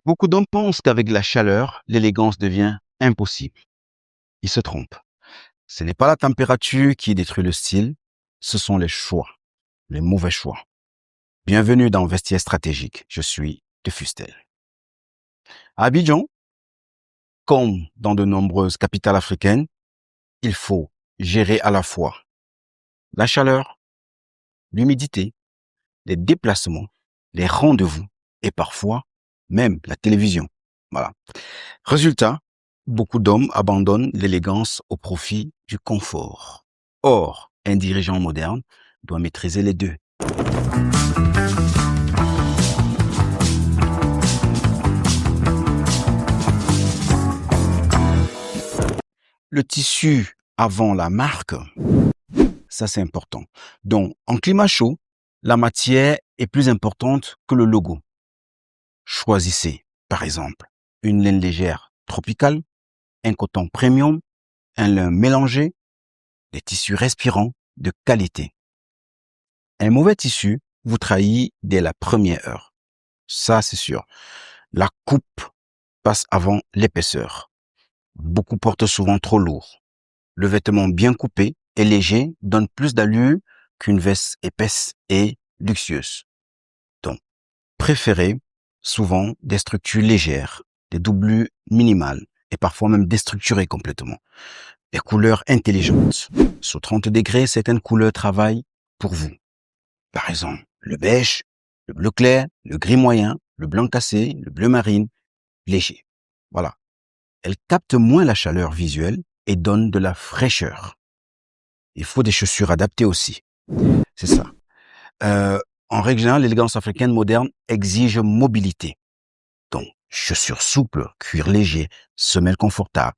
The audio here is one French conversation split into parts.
Beaucoup d'hommes pensent qu'avec la chaleur, l'élégance devient impossible. Ils se trompent. Ce n'est pas la température qui détruit le style, ce sont les choix, les mauvais choix. Bienvenue dans Vestiaire Stratégique, je suis de Fustel. À Abidjan, comme dans de nombreuses capitales africaines, il faut gérer à la fois la chaleur, l'humidité, les déplacements, les rendez-vous et parfois même la télévision. Voilà. Résultat, beaucoup d'hommes abandonnent l'élégance au profit du confort. Or, un dirigeant moderne doit maîtriser les deux. Le tissu avant la marque, ça c'est important. Donc, en climat chaud, la matière est plus importante que le logo. Choisissez, par exemple, une laine légère tropicale, un coton premium, un lin mélangé, des tissus respirants de qualité. Un mauvais tissu vous trahit dès la première heure. Ça, c'est sûr. La coupe passe avant l'épaisseur. Beaucoup portent souvent trop lourd. Le vêtement bien coupé et léger donne plus d'allure qu'une veste épaisse et luxueuse. Donc, préférez souvent des structures légères, des doublures minimales et parfois même déstructurées complètement. Des couleurs intelligentes. Sous 30 degrés, certaines couleurs travaillent pour vous. Par exemple, le beige, le bleu clair, le gris moyen, le blanc cassé, le bleu marine, léger. Voilà. Elles captent moins la chaleur visuelle et donnent de la fraîcheur. Il faut des chaussures adaptées aussi. C'est ça. En règle générale, l'élégance africaine moderne exige mobilité. Donc, chaussures souples, cuir léger, semelles confortables.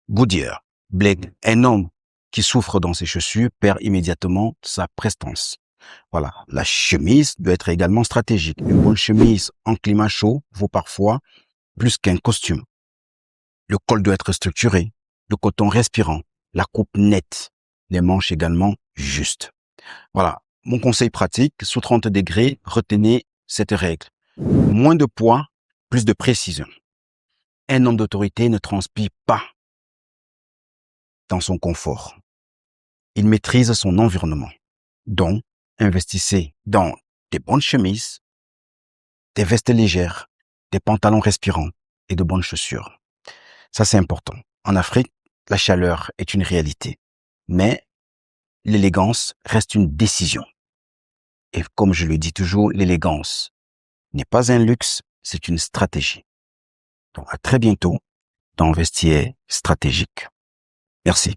Goodyear, Blake, un homme qui souffre dans ses chaussures perd immédiatement sa prestance. Voilà. La chemise doit être également stratégique. Une bonne chemise en climat chaud vaut parfois plus qu'un costume. Le col doit être structuré, le coton respirant, la coupe nette, les manches également justes. Voilà. Mon conseil pratique, sous 30 degrés, retenez cette règle. Moins de poids, plus de précision. Un homme d'autorité ne transpire pas dans son confort. Il maîtrise son environnement. Donc, investissez dans des bonnes chemises, des vestes légères, des pantalons respirants et de bonnes chaussures. Ça, c'est important. En Afrique, la chaleur est une réalité, mais l'élégance reste une décision. Et comme je le dis toujours, l'élégance n'est pas un luxe, c'est une stratégie. Donc, à très bientôt dans Vestiaire Stratégique. Merci.